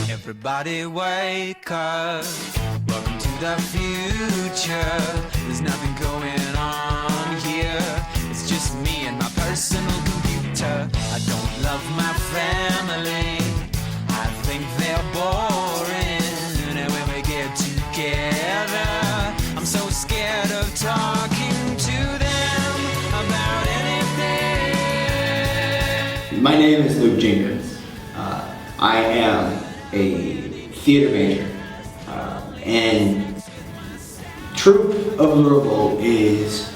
Everybody wake up, welcome to the future. There's nothing going on here, it's just me and my personal computer. I don't love my family, I think they're boring. And when we get together, I'm so scared of talking to them about anything. My name is Jenkins. I am a theater major, and Troupe of The Revolt is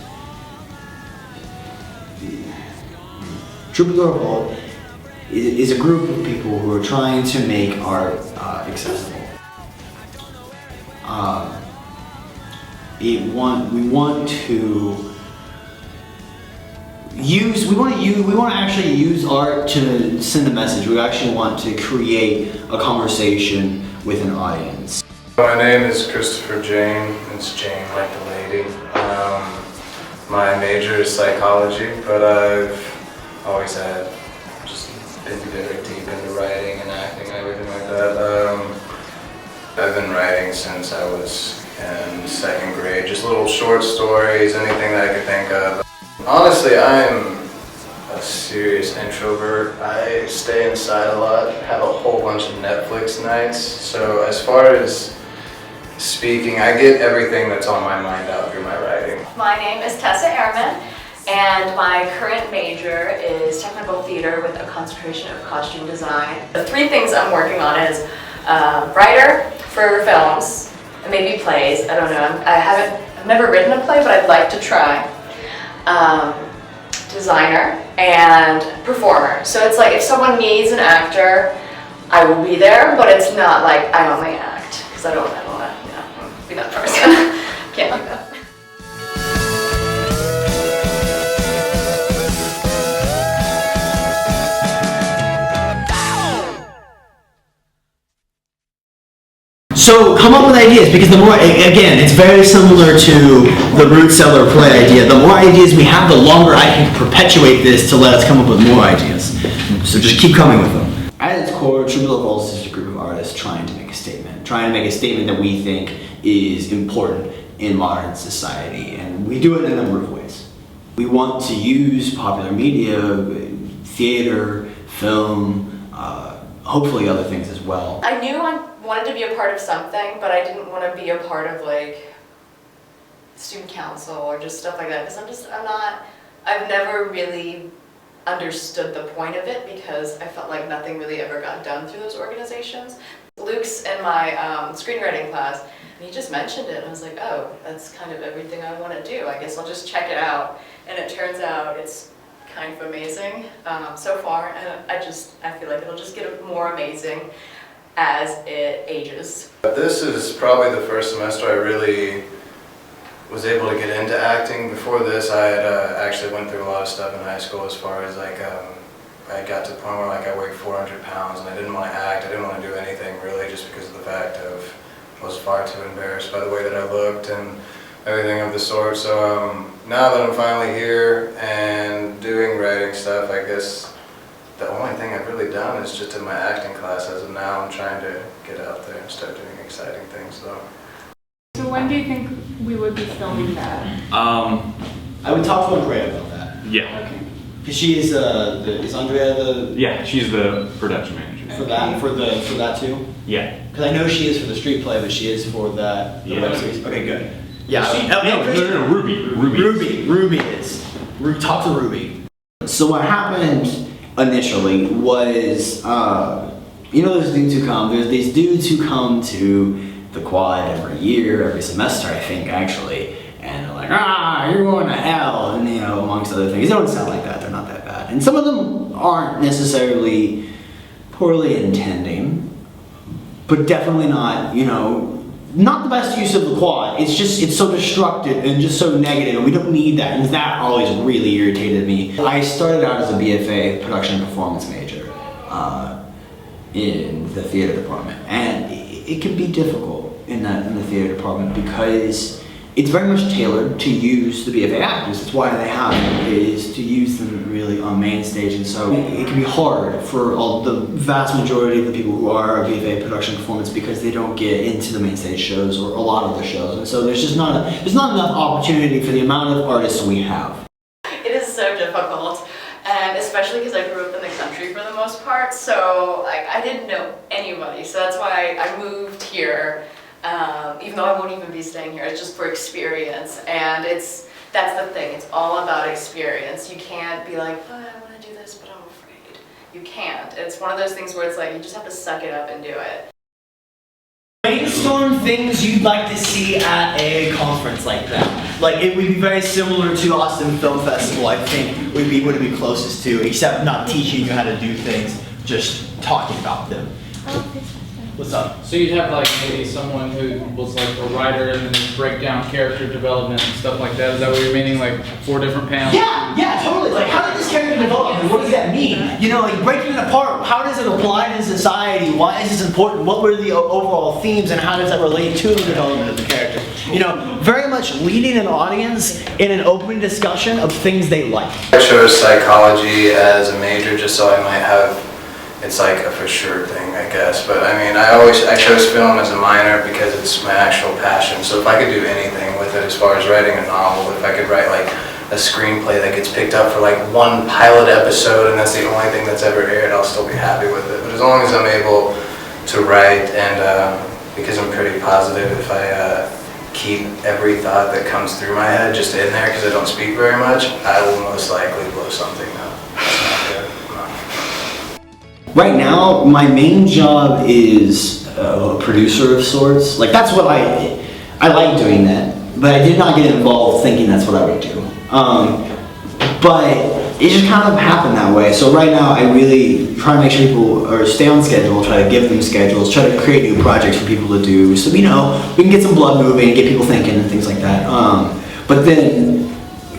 a group of people who are trying to make art accessible. We want to actually use art to send a message. We actually want to create a conversation with an audience. My name is Christopher Jane. It's Jane like the lady. My major is psychology, but I've always just been very deep into writing and acting and everything like that. I've been writing since I was in second grade, just little short stories, anything that I could think of. Honestly, I'm a serious introvert. I stay inside a lot, have a whole bunch of Netflix nights. So as far as speaking, I get everything that's on my mind out through my writing. My name is Tessa Ehrman, and my current major is technical theater with a concentration of costume design. The three things I'm working on is writer for films, and maybe plays, I don't know. I've never written a play, but I'd like to try. Designer and performer. So it's like if someone needs an actor, I will be there, but it's not like I only act, because I don't want to, be that person. Can't do that. So come up with ideas, because the more, again, it's very similar to the root cellar play idea. The more ideas we have, the longer I can perpetuate this to let us come up with more ideas. So just keep coming with them. At its core, Troupe of The Revolt is just a group of artists trying to make a statement. Trying to make a statement that we think is important in modern society. And we do it in a number of ways. We want to use popular media, theater, film, hopefully other things as well. I knew I wanted to be a part of something, but I didn't want to be a part of like student council or just stuff like that, because I've never really understood the point of it, because I felt like nothing really ever got done through those organizations. Luke's in my screenwriting class, and he just mentioned it, and I was like, oh, that's kind of everything I want to do. I guess I'll just check it out. And it turns out it's kind of amazing so far, and I feel like it'll just get more amazing as it ages. This is probably the first semester I really was able to get into acting. Before this, I had actually went through a lot of stuff in high school, as far as like I got to the point where like I weighed 400 pounds and I didn't want to act. I didn't want to do anything really, just because of the fact of I was far too embarrassed by the way that I looked and everything of the sort. So now that I'm finally here and doing writing stuff, I guess the only thing I've really done is just in my acting class. As of now, I'm trying to get out there and start doing exciting things though. So when do you think we would be filming that? I would talk to Andrea about that. Yeah. Okay. Because she is is Andrea the... Yeah, she's the production manager. For that, for that too? Yeah. Because I know she is for the street play, but she is for the web series. Okay, good. Yeah. No, Ruby is. Talk to Ruby. So what happened initially was, there's dudes who come. There's these dudes who come to the quad every year, every semester, I think, actually. And they're like, you're going to hell, and amongst other things. They don't sound like that. They're not that bad. And some of them aren't necessarily poorly intending, but definitely not, not the best use of the quad. It's so destructive and just so negative, and we don't need that. And that always really irritated me. I started out as a BFA, production and performance major, in the theater department, and it can be difficult in the theater department because it's very much tailored to use the BFA actors. That's why they have it, is to use them really on main stage. And so it can be hard for the vast majority of the people who are a BFA production performance because they don't get into the main stage shows or a lot of the shows. And so there's not enough opportunity for the amount of artists we have. It is so difficult, and especially because I grew up in the country for the most part, so I didn't know anybody. So that's why I moved here. Even though I won't even be staying here, it's just for experience, and that's the thing, it's all about experience. You can't be like, oh, I want to do this, but I'm afraid. You can't. It's one of those things where it's like, you just have to suck it up and do it. Brainstorm things you'd like to see at a conference like that. Like, it would be very similar to Austin Film Festival, I think, would be what it'd be closest to, except not teaching you how to do things, just talking about them. What's up? So you'd have like maybe someone who was like a writer and then they'd break down character development and stuff like that. Is that what you're meaning? Like 4 different panels? Yeah, totally. Like, how did this character develop and what does that mean? You know, like breaking it apart, how does it apply to society? Why is this important? What were the overall themes and how does that relate to the development of the character? You know, very much leading an audience in an open discussion of things they like. I chose psychology as a major just so I might have, it's like a for sure thing, I guess. But I mean, I chose film as a minor because it's my actual passion. So if I could do anything with it as far as writing a novel, if I could write like a screenplay that gets picked up for like 1 pilot episode and that's the only thing that's ever aired, I'll still be happy with it. But as long as I'm able to write and because I'm pretty positive, if I keep every thought that comes through my head just in there because I don't speak very much, I will most likely blow something up. That's not good. Right now, my main job is a producer of sorts. Like, that's what I like doing that, but I did not get involved thinking that's what I would do. But it just kind of happened that way. So right now, I really try to make sure people stay on schedule, try to give them schedules, try to create new projects for people to do, so we can get some blood moving and get people thinking and things like that. But then,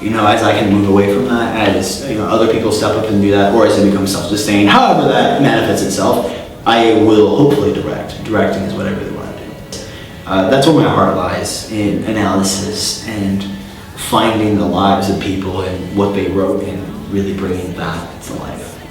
you know, as I can move away from that, as you know, other people step up and do that, or as it becomes self-sustained, however that manifests itself, I will hopefully direct. Directing is what I really want to do. That's where my heart lies, in analysis and finding the lives of people and what they wrote and really bringing that to life.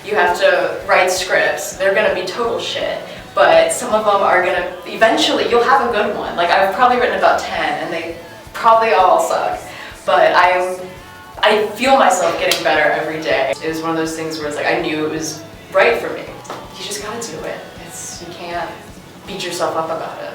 You have to write scripts. They're going to be total shit, but some of them are going to, eventually you'll have a good one. Like, I've probably written about 10 and they probably all suck. But I feel myself getting better every day. It was one of those things where it's like I knew it was right for me. You just gotta do it. You can't beat yourself up about it.